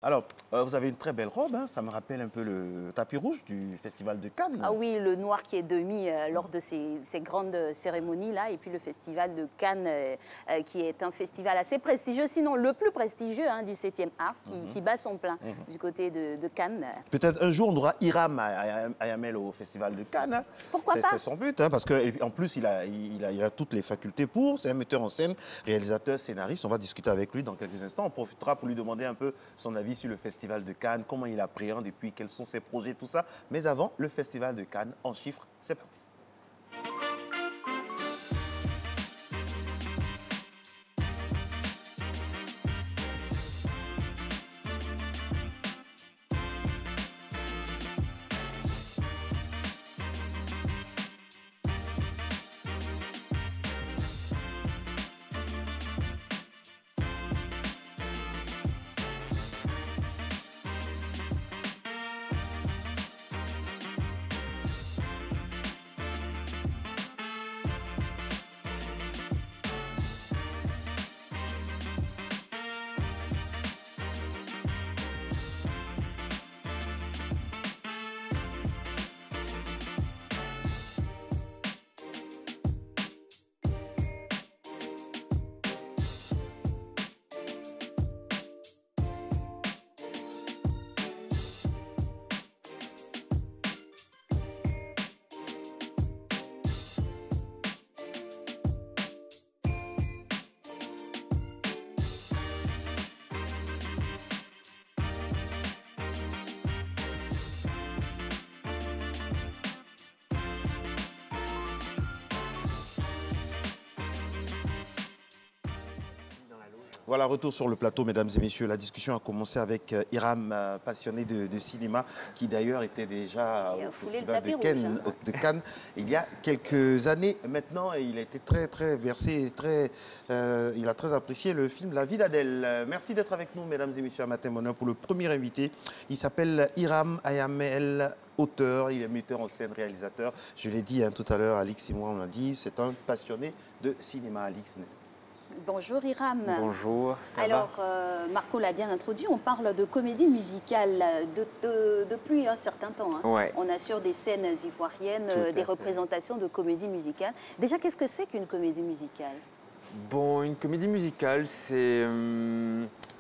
Alors, vous avez une très belle robe, hein, ça me rappelle un peu le tapis rouge du Festival de Cannes. Ah oui, le noir qui est de mis lors de ces grandes cérémonies-là. Et puis le Festival de Cannes, qui est un festival assez prestigieux, sinon le plus prestigieux hein, du 7e art, qui bat son plein du côté de Cannes. Peut-être un jour, on aura Hiram Ayamel au Festival de Cannes. Hein. Pourquoi pas? C'est son but, hein, parce qu'en plus, il a toutes les facultés pour. C'est un metteur en scène, réalisateur, scénariste. On va discuter avec lui dans quelques instants. On profitera pour lui demander un peu son avis sur le Festival de Cannes, comment il appréhende et puis quels sont ses projets, tout ça. Mais avant, le Festival de Cannes en chiffres, c'est parti. Voilà, retour sur le plateau, mesdames et messieurs. La discussion a commencé avec Hiram, passionné de cinéma, qui d'ailleurs était déjà au Festival de Cannes il y a quelques années maintenant. Et il a été très versé, il a très apprécié le film La vie d'Adèle. Merci d'être avec nous, mesdames et messieurs, à Matin Bonheur pour le premier invité. Il s'appelle Hiram Ayamel. Auteur, il est metteur en scène, réalisateur. Je l'ai dit hein, tout à l'heure, Alix et moi, on l'a dit, c'est un passionné de cinéma, Alix. Bonjour Hiram. Bonjour. Alors, Marco l'a bien introduit, on parle de comédie musicale depuis un certain temps. Hein. Ouais. On assure des scènes ivoiriennes, des représentations de comédie musicale. Déjà, qu'est-ce que c'est qu'une comédie musicale? Bon, une comédie musicale, c'est...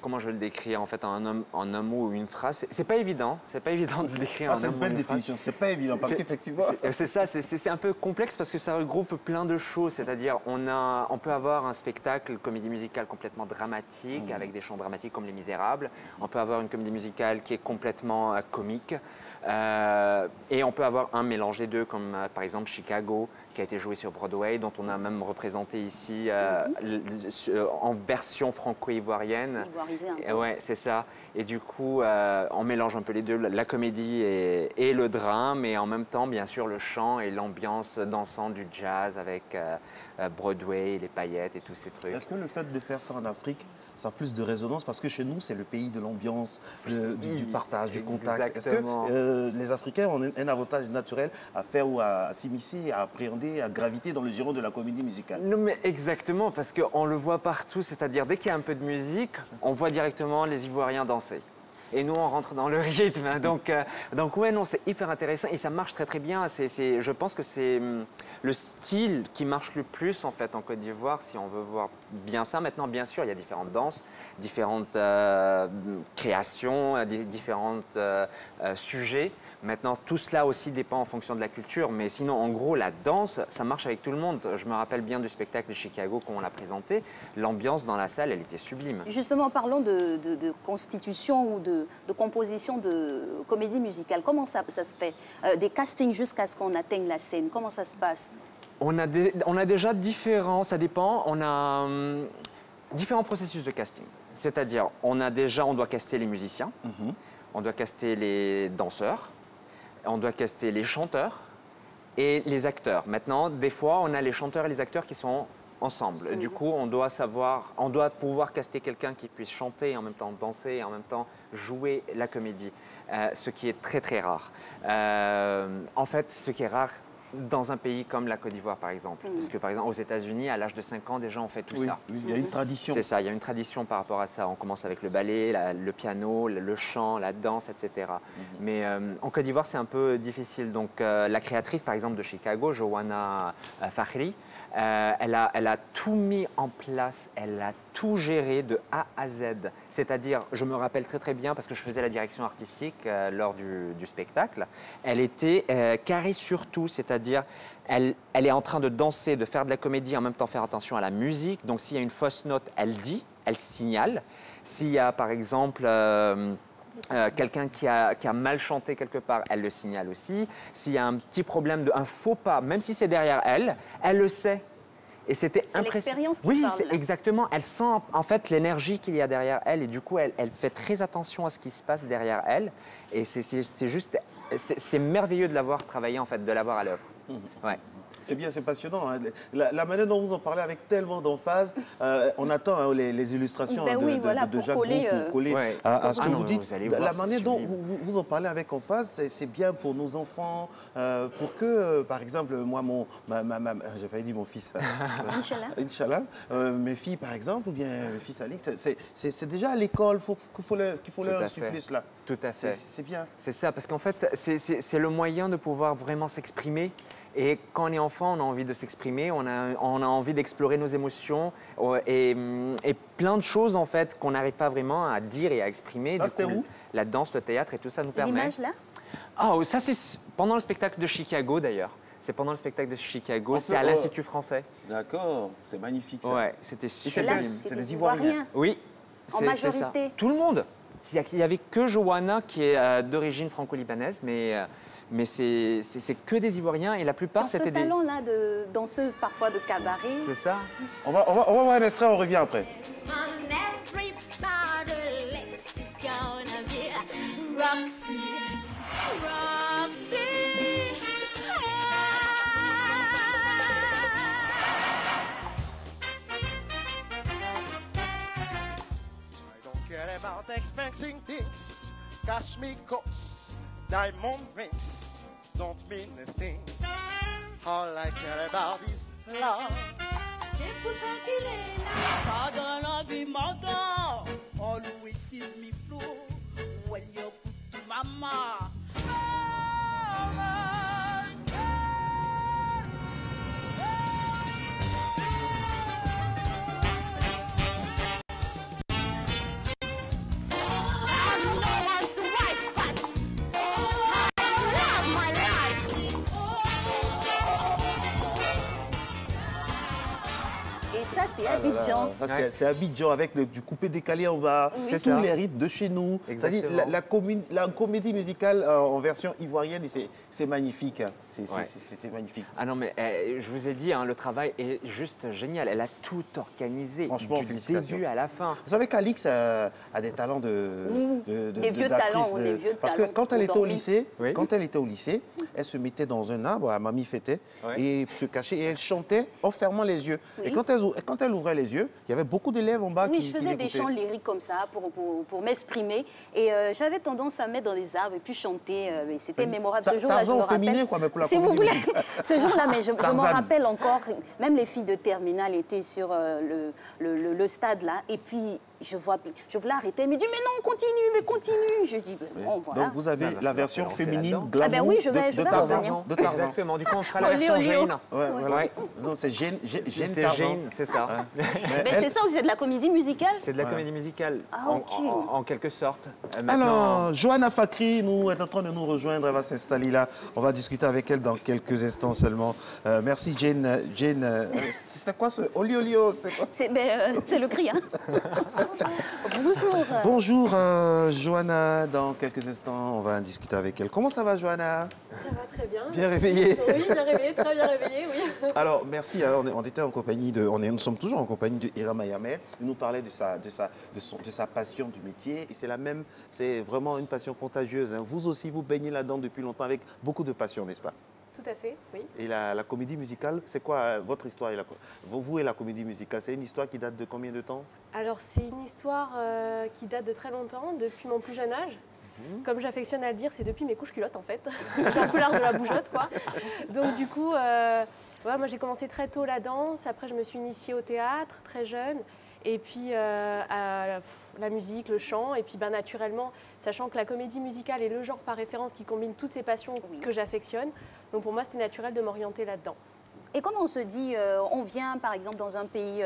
comment je vais le décrire en fait en un mot ou une phrase? C'est pas évident de le décrire en un mot ou une phrase. C'est une belle définition, c'est pas évident parce qu'effectivement... C'est ça, c'est un peu complexe parce que ça regroupe plein de choses. C'est-à-dire, on peut avoir un spectacle, comédie musicale complètement dramatique, avec des chants dramatiques comme Les Misérables. On peut avoir une comédie musicale qui est complètement comique. Et on peut avoir un mélange des deux, comme par exemple Chicago, qui a été joué sur Broadway, dont on a même représenté ici en version franco-ivoirienne. Ouais, c'est ça. Et du coup, on mélange un peu les deux, la comédie et le drame, et en même temps, bien sûr, le chant et l'ambiance dansante du jazz avec Broadway, les paillettes et tous ces trucs. Est-ce que le fait de faire ça en Afrique, ça a plus de résonance? Parce que chez nous, c'est le pays de l'ambiance, du partage, du contact. Est-ce que les Africains ont un avantage naturel à faire ou à s'immiscer, à appréhender, à graviter dans le giron de la comédie musicale? Non, mais exactement, parce qu'on le voit partout. C'est-à-dire, dès qu'il y a un peu de musique, on voit directement les Ivoiriens danser. Et nous, on rentre dans le rythme. Donc ouais, non, c'est hyper intéressant et ça marche très bien. Je pense que c'est le style qui marche le plus en fait en Côte d'Ivoire, si on veut voir bien ça. Maintenant, bien sûr, il y a différentes danses, différentes créations, différents sujets. Maintenant, tout cela aussi dépend en fonction de la culture. Mais sinon, en gros, la danse, ça marche avec tout le monde. Je me rappelle bien du spectacle de Chicago quand on l'a présenté. L'ambiance dans la salle, elle était sublime. Justement, parlons de constitution ou de composition de comédie musicale. Comment ça se fait? Des castings jusqu'à ce qu'on atteigne la scène. Comment ça se passe? On a déjà différents, ça dépend. On a différents processus de casting. C'est-à-dire, on doit caster les musiciens, on doit caster les danseurs, on doit caster les chanteurs et les acteurs. Maintenant, des fois, on a les chanteurs et les acteurs qui sont ensemble. Du coup, on doit pouvoir caster quelqu'un qui puisse chanter et en même temps danser et en même temps jouer la comédie, ce qui est très rare. En fait, ce qui est rare, dans un pays comme la Côte d'Ivoire, par exemple. Parce que, par exemple, aux États-Unis, à l'âge de 5 ans, déjà, on fait tout ça. Oui, il y a une tradition. C'est ça, il y a une tradition par rapport à ça. On commence avec le ballet, le piano, le chant, la danse, etc. Mais en Côte d'Ivoire, c'est un peu difficile. Donc, la créatrice, par exemple, de Chicago, Joanna Fakhri, elle a tout mis en place, elle a tout géré de A à Z. C'est-à-dire, je me rappelle très très bien parce que je faisais la direction artistique lors du spectacle. Elle était carrée sur tout, c'est-à-dire elle est en train de danser, de faire de la comédie, en même temps faire attention à la musique. Donc s'il y a une fausse note, elle dit, elle signale. S'il y a par exemple quelqu'un qui a mal chanté quelque part, elle le signale aussi. S'il y a un petit problème, un faux pas, même si c'est derrière elle, elle le sait. Et c'était impressionnant. C'est l'expérience qui oui, parle. Oui, exactement. Elle sent en fait l'énergie qu'il y a derrière elle et du coup, elle fait très attention à ce qui se passe derrière elle. Et c'est juste, c'est merveilleux de l'avoir travaillé en fait, de l'avoir à l'œuvre. Ouais. C'est bien, c'est passionnant. Hein. La manière dont vous en parlez avec tellement d'emphase, on attend les illustrations de Jacques Brou pour coller à ce que vous dites. La manière dont vous en parlez avec emphase, c'est bien pour nos enfants, pour que, par exemple, moi, j'ai failli dire mon fils, Inch'Allah, mes filles, par exemple, ou bien mes fils Alix, c'est déjà à l'école qu'il faut leur insuffler cela. Tout à fait. C'est bien. C'est ça, parce qu'en fait, c'est le moyen de pouvoir vraiment s'exprimer. Et quand on est enfant, on a envie de s'exprimer, on a envie d'explorer nos émotions et plein de choses en fait qu'on n'arrive pas vraiment à dire et à exprimer. Ah, c'était où ? La danse, le théâtre et tout ça nous permet. L'image là ? Ah, ça c'est pendant le spectacle de Chicago d'ailleurs. C'est pendant le spectacle de Chicago, c'est à l'Institut français. D'accord, c'est magnifique ça. Ouais, c'était super. C'est des Ivoiriens. Oui, en majorité. Tout le monde. Il n'y avait que Joanna qui est d'origine franco-libanaise, mais c'est que des Ivoiriens et la plupart c'était des... ce talent-là de danseuse parfois de cabaret. C'est ça. On va voir un extrait, on revient après. About expensive things, cash me coats, diamond rings, don't mean a thing. All I care about is love. C'est pour ça qu'il est là. Pas dans la vie mordant, always sees me flow. When you put to mama. Ça, c'est Abidjan. C'est Abidjan avec du coupé décalé en bas, oui. tous les rythmes de chez nous. C'est-à-dire la comédie musicale en version ivoirienne, c'est magnifique. C'est magnifique. Ah non, mais je vous ai dit, hein, le travail est juste génial. Elle a tout organisé, franchement, du début à la fin. Vous savez qu'Alix a des talents des vieux talents, des vieux parce talents. que quand elle était au lycée, elle se mettait dans un arbre, à Mamie Fêtait, et se cachait et elle chantait en fermant les yeux. Oui. Et quand elle ouvrait les yeux, il y avait beaucoup d'élèves en bas qui je faisais des chants lyriques comme ça pour m'exprimer. Et j'avais tendance à mettre dans les arbres et puis chanter. C'était mémorable. Ce jour-là, je me rappelle. Féminin, quoi, mais pour la si vous voulez, ce jour-là, mais je m'en rappelle encore. Même les filles de terminale étaient sur le stade là. Et puis, je voulais arrêter. Elle me dit, mais non, continue. Je dis, bon, voilà. Donc, vous avez la version féminine glamour oui, je vais Tarzan. De Tarzan. Exactement. Du coup, on fera la version Jane. Ouais. Non, c'est Jane Tarzan. C'est ça. Mais c'est ça ou c'est de la comédie musicale? C'est de la comédie musicale, en quelque sorte. Alors, Joanna Fakhri est en train de nous rejoindre. Elle va s'installer là. On va discuter avec elle dans quelques instants seulement. Merci, Jane. C'était quoi ce olio? C'est le cri, hein. Bonjour. Bonjour, Joanna. Dans quelques instants, on va discuter avec elle. Comment ça va, Joanna? Ça va très bien. Bien réveillée? Oui, bien réveillée, très bien réveillée, oui. Alors, merci. On était en compagnie nous sommes toujours en compagnie de Hiram Ayameh. Il nous parlait de sa passion du métier. Et c'est vraiment une passion contagieuse. Hein. Vous aussi, vous baignez là-dedans depuis longtemps avec beaucoup de passion, n'est-ce pas? Tout à fait, oui. Et la comédie musicale, c'est quoi votre histoire? Vous et la comédie musicale, c'est une histoire qui date de combien de temps? Alors, c'est une histoire qui date de très longtemps, depuis mon plus jeune âge. Comme j'affectionne à le dire, c'est depuis mes couches culottes en fait. J'ai un peu l'art de la bougeotte quoi. Donc du coup, ouais, moi j'ai commencé très tôt la danse, après je me suis initiée au théâtre très jeune, et puis à la musique, le chant, et puis naturellement, sachant que la comédie musicale est le genre par référence qui combine toutes ces passions que j'affectionne, donc pour moi c'est naturel de m'orienter là-dedans. Et comment on se dit, on vient par exemple dans un pays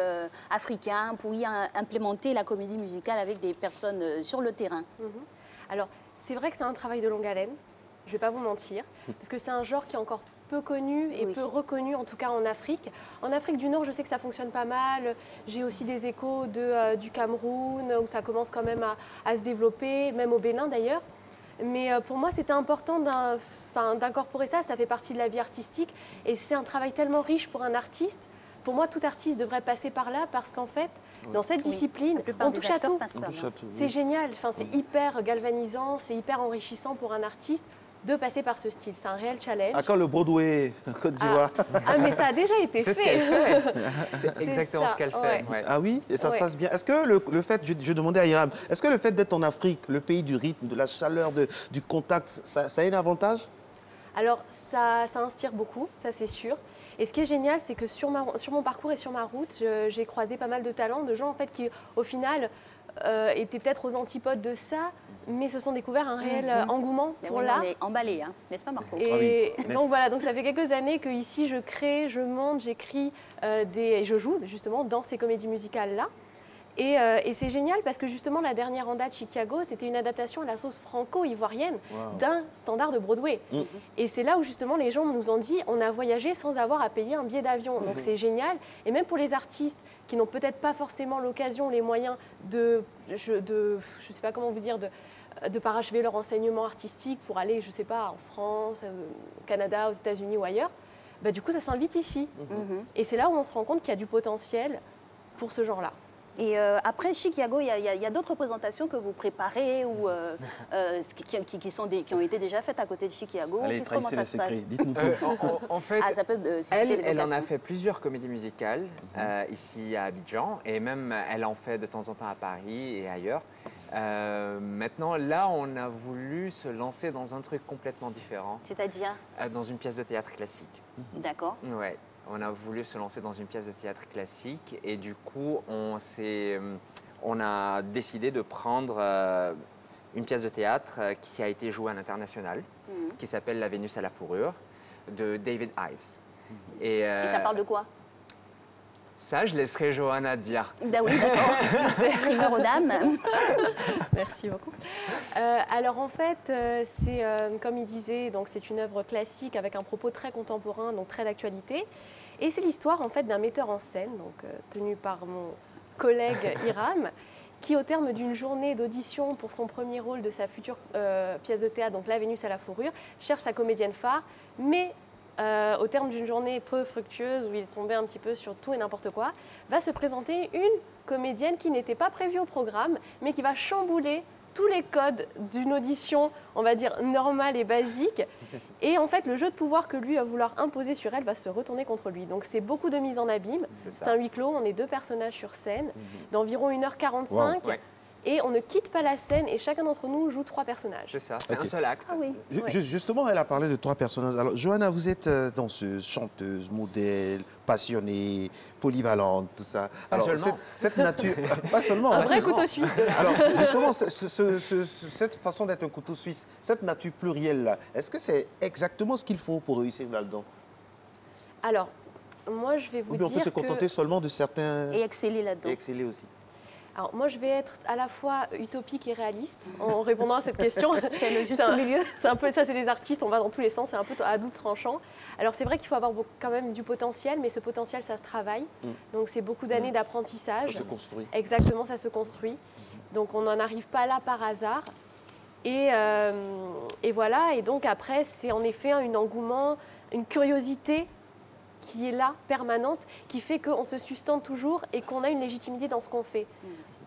africain pour y implémenter la comédie musicale avec des personnes sur le terrain? Alors, c'est vrai que c'est un travail de longue haleine, je ne vais pas vous mentir, parce que c'est un genre qui est encore peu connu et peu reconnu, en tout cas en Afrique. En Afrique du Nord, je sais que ça fonctionne pas mal. J'ai aussi des échos du Cameroun, où ça commence quand même à se développer, même au Bénin d'ailleurs. Mais pour moi, c'était important d'incorporer ça, ça fait partie de la vie artistique. Et c'est un travail tellement riche pour un artiste. Pour moi, tout artiste devrait passer par là parce qu'en fait, dans cette discipline, on touche à tout. C'est génial, c'est hyper galvanisant, c'est hyper enrichissant pour un artiste de passer par ce style. C'est un réel challenge. À quand le Broadway, Côte d'Ivoire? Mais ça a déjà été fait. C'est ce qu'elle fait. C'est exactement ce qu'elle fait. Ouais. Ah oui? Et ça se passe bien. Est-ce que le fait, je demandais à Hiram, est-ce que le fait d'être en Afrique, le pays du rythme, de la chaleur, du contact, ça a un avantage? Alors, ça inspire beaucoup, ça c'est sûr. Et ce qui est génial, c'est que sur mon parcours et sur ma route, j'ai croisé pas mal de talents, de gens en fait, qui, au final, étaient peut-être aux antipodes de ça, mais se sont découverts un réel engouement pour l'art. On est emballés, hein, n'est-ce pas Marco? Et donc voilà, donc ça fait quelques années que ici je crée, je monte, j'écris et je joue justement dans ces comédies musicales-là. Et c'est génial parce que justement la dernière en date, Chicago, c'était une adaptation à la sauce franco-ivoirienne d'un standard de Broadway. Et c'est là où justement les gens nous ont dit on a voyagé sans avoir à payer un billet d'avion. Donc c'est génial. Et même pour les artistes qui n'ont peut-être pas forcément l'occasion, les moyens je sais pas comment vous dire, de parachever leur enseignement artistique pour aller, je sais pas, en France, au Canada, aux États-Unis ou ailleurs, bah, du coup ça s'invite ici. Et c'est là où on se rend compte qu'il y a du potentiel pour ce genre-là. Et après Chicago, il y a d'autres représentations que vous préparez ou qui ont été déjà faites à côté de Chicago. Allez, comment ça se passe? Dites-nous tout. En fait, ça peut elle en a fait plusieurs comédies musicales ici à Abidjan et même elle en fait de temps en temps à Paris et ailleurs. Maintenant, là, on a voulu se lancer dans un truc complètement différent. C'est-à-dire? Dans une pièce de théâtre classique. D'accord. Ouais. On a voulu se lancer dans une pièce de théâtre classique et du coup, on a décidé de prendre une pièce de théâtre qui a été jouée à l'international, qui s'appelle La Vénus à la fourrure, de David Ives. Et ça parle de quoi? Ça, je laisserai Johanna dire. Ben oui, d'accord. Primeur aux dames. Merci beaucoup. Alors en fait, c'est comme il disait, donc c'est une œuvre classique avec un propos très contemporain, donc très d'actualité. Et c'est l'histoire en fait d'un metteur en scène, donc tenu par mon collègue Hiram, qui au terme d'une journée d'audition pour son premier rôle de sa future pièce de théâtre, donc La Vénus à la fourrure, cherche sa comédienne phare, mais au terme d'une journée peu fructueuse où il est tombé un petit peu sur tout et n'importe quoi, va se présenter une comédienne qui n'était pas prévue au programme, mais qui va chambouler tous les codes d'une audition, on va dire, normale et basique. Et en fait, le jeu de pouvoir que lui va vouloir imposer sur elle va se retourner contre lui. Donc c'est beaucoup de mise en abîme. C'est un huis clos, on est 2 personnages sur scène, d'environ 1h45. Wow. Ouais. Et on ne quitte pas la scène et chacun d'entre nous joue 3 personnages. C'est ça, c'est un seul acte. Ah oui. Justement, elle a parlé de 3 personnages. Alors, Johanna, vous êtes danseuse, chanteuse, modèle, passionnée, polyvalente, tout ça. Alors, cette nature... pas seulement. Un vrai couteau suisse. Alors, justement, cette façon d'être un couteau suisse, cette nature plurielle-là, est-ce que c'est exactement ce qu'il faut pour réussir là-dedans? Alors, moi, je vais vous dire on peut se contenter seulement de certains... Et exceller là-dedans. Et exceller aussi. Alors moi, je vais être à la fois utopique et réaliste en répondant à cette question. C'est le juste milieu. C'est un peu ça, c'est les artistes, on va dans tous les sens, c'est un peu à double tranchant. Alors c'est vrai qu'il faut avoir quand même du potentiel, mais ce potentiel, ça se travaille. Donc c'est beaucoup d'années d'apprentissage. Ça se construit. Exactement, ça se construit. Donc on n'en arrive pas là par hasard. Et voilà, et donc après, c'est en effet un engouement, une curiosité qui est là, permanente, qui fait qu'on se sustente toujours et qu'on a une légitimité dans ce qu'on fait.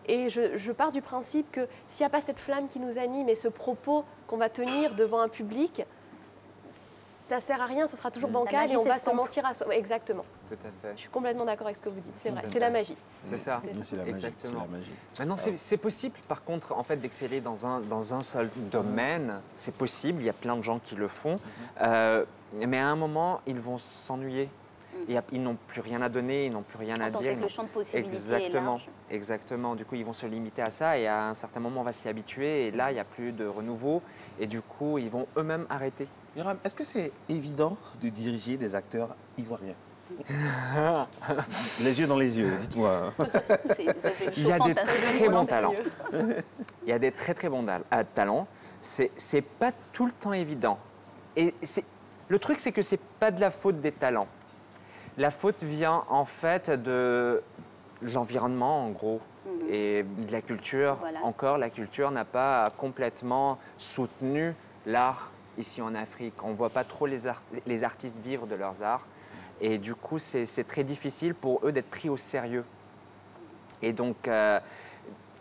Et je pars du principe que s'il n'y a pas cette flamme qui nous anime et ce propos qu'on va tenir devant un public, ça sert à rien, ce sera toujours La bancal magie et on va se s'estompe. mentir à soi. Exactement. Tout à fait. Je suis complètement d'accord avec ce que vous dites, c'est vrai, c'est la magie. C'est ça. C'est la magie. Exactement. C'est la magie. Maintenant, c'est possible, par contre, en fait, d'exceller dans un seul domaine. C'est possible, il y a plein de gens qui le font. Mais à un moment, ils vont s'ennuyer. Ils n'ont plus rien à donner, ils n'ont plus rien à Quand on dire. sait que le champ de possibilités Exactement, est large. exactement. Du coup, ils vont se limiter à ça et à un certain moment, on va s'y habituer. Et là, il n'y a plus de renouveau. Et du coup, ils vont eux-mêmes arrêter. Hiram, est-ce que c'est évident de diriger des acteurs ivoiriens? Les yeux dans les yeux, dites-moi. C'est Il y a des fantastique. très bons talents. Il y a des très bons talents. C'est pas tout le temps évident. Et le truc, c'est que c'est pas de la faute des talents. La faute vient en fait de l'environnement, en gros, et de la culture. Voilà. Encore, la culture n'a pas complètement soutenu l'art ici en Afrique. On ne voit pas trop les artistes vivre de leurs arts. Et du coup, c'est très difficile pour eux d'être pris au sérieux. Et donc,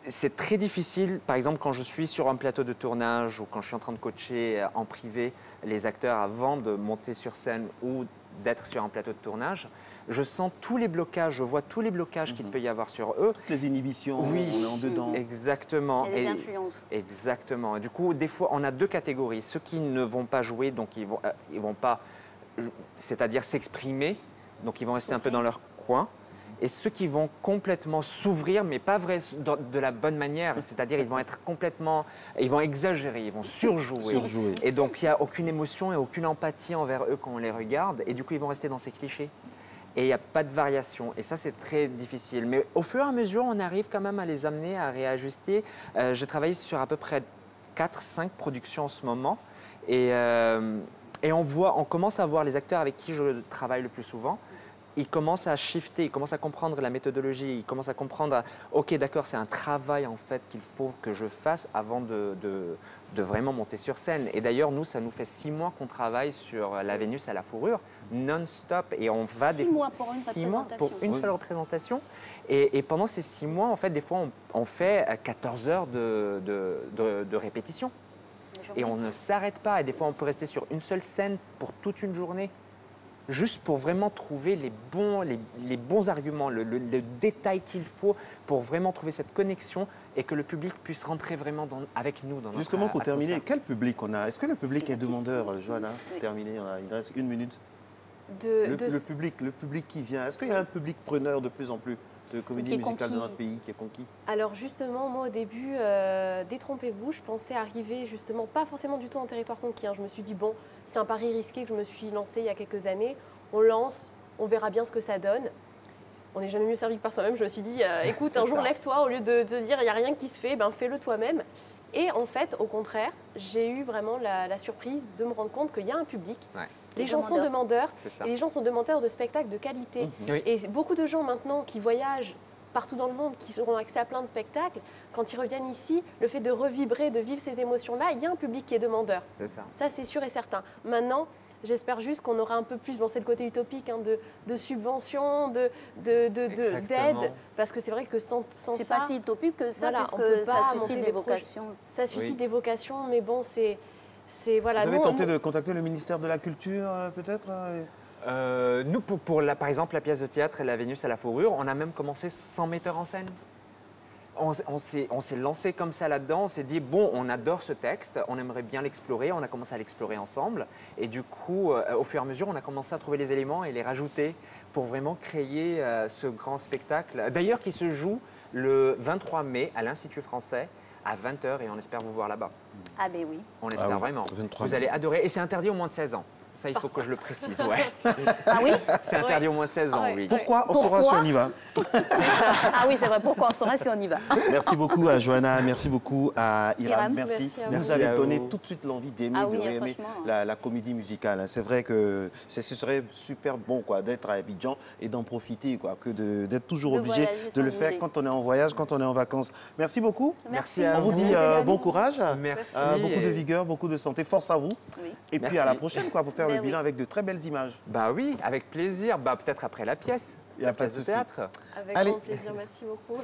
c'est très difficile, par exemple, quand je suis sur un plateau de tournage ou quand je suis en train de coacher en privé les acteurs avant de monter sur scène ou d'être sur un plateau de tournage, je sens tous les blocages, je vois tous les blocages qu'il peut y avoir sur eux. Toutes les inhibitions, Oui, on est en dedans. exactement. Il y a des influences. Exactement. Du coup, des fois, on a deux catégories. Ceux qui ne vont pas jouer, donc ils vont pas, c'est-à-dire s'exprimer, donc ils vont rester un peu dans leur coin. Et ceux qui vont complètement s'ouvrir, mais pas vrai de la bonne manière, c'est-à-dire ils vont être complètement, ils vont exagérer, ils vont surjouer. Et donc il n'y a aucune émotion et aucune empathie envers eux quand on les regarde, et du coup ils vont rester dans ces clichés. Et il n'y a pas de variation, et ça c'est très difficile. Mais au fur et à mesure, on arrive quand même à les amener à réajuster. Je travaille sur à peu près 4-5 productions en ce moment, et on commence à voir les acteurs avec qui je travaille le plus souvent. Ils commencent à shifter, ils commencent à comprendre la méthodologie, ils commencent à comprendre, ok d'accord, c'est un travail en fait qu'il faut que je fasse avant de vraiment monter sur scène. Et d'ailleurs, nous, ça nous fait 6 mois qu'on travaille sur La Vénus à la fourrure, non-stop, et on va 6 mois pour une 6 mois pour représentation. une seule représentation. Et pendant ces 6 mois, en fait, des fois, on fait 14 heures de répétition. Et on ne s'arrête pas. Et des fois, on peut rester sur une seule scène pour toute une journée. Juste pour vraiment trouver les bons arguments, le détail qu'il faut pour vraiment trouver cette connexion et que le public puisse rentrer vraiment avec nous dans notre Justement, pour terminer, atmosphère. quel public on a? Est-ce que le public est la question demandeur, qui- Johanna? oui. Terminé, il reste 1 minute. De- Le public qui vient, est-ce qu'il y a un public preneur de plus en plus de comédie Qui est musicale de conquis. notre pays, qui est conquis? Alors justement, moi au début, détrompez-vous, je pensais arriver justement pas forcément du tout en territoire conquis. Je me suis dit, bon, c'est un pari risqué que je me suis lancé il y a quelques années. On lance, on verra bien ce que ça donne. On n'est jamais mieux servi que par soi-même. Je me suis dit, écoute, C'est un jour ça. lève-toi, au lieu de te dire, il n'y a rien qui se fait, ben, fais-le toi-même. Et en fait, au contraire, j'ai eu vraiment la surprise de me rendre compte qu'il y a un public. Ouais. Les Des gens sont demandeurs C'est ça. et les gens sont demandeurs de spectacles de qualité. Oui. Et beaucoup de gens maintenant qui voyagent partout dans le monde, qui auront accès à plein de spectacles, quand ils reviennent ici, le fait de revibrer, de vivre ces émotions-là, il y a un public qui est demandeur. C'est ça. Ça, c'est sûr et certain. Maintenant, j'espère juste qu'on aura un peu plus, bon, c'est le côté utopique, hein, de subventions, d'aide, Exactement. parce que c'est vrai que sans C'est ça, pas si utopique que ça, voilà, on peut puisque ça pas suscite monter des des vocations. ça suscite Oui. des vocations, mais bon, c'est voilà. Vous avez nous, tenté nous- de contacter le ministère de la Culture, peut-être? Nous, par exemple, la pièce de théâtre La Vénus à la fourrure, on a même commencé sans metteur en scène. On s'est lancé comme ça là-dedans, on s'est dit, bon, on adore ce texte, on aimerait bien l'explorer, on a commencé à l'explorer ensemble. Et du coup, au fur et à mesure, on a commencé à trouver les éléments et les rajouter pour vraiment créer ce grand spectacle. D'ailleurs, qui se joue le 23 mai à l'Institut français à 20h et on espère vous voir là-bas. Ah ben oui. On espère oui, vraiment. 23 Vous mai. allez adorer. Et c'est interdit aux moins de 16 ans. Ça, il faut que je le précise, ouais. Ah oui C'est interdit aux moins de 16 ans, Ouais. oui. Pourquoi on saura si on y va? Ah oui, c'est vrai. Pourquoi on saurait si on y va? Merci beaucoup à Johanna, merci beaucoup à Hiram, Hiram, merci. merci à vous. Vous Merci avez à donné vous. tout de suite l'envie d'aimer, Ah oui, de aimer franchement. la comédie musicale. C'est vrai que ce serait super bon quoi, d'être à Abidjan et d'en profiter, quoi, que d'être toujours De obligé voyager de sans le faire bouger. quand on est en voyage, quand on est en vacances. Merci beaucoup. Merci à On vous vous. dit bon courage, Merci. beaucoup de vigueur, beaucoup de santé, force à vous. Oui. Et puis Merci. à la prochaine quoi, pour faire Ben le oui. bilan avec de très belles images. Bah oui, avec plaisir. Bah peut-être après la pièce. Y a La pas de pièce de souci. théâtre. Avec Allez. grand plaisir, merci beaucoup.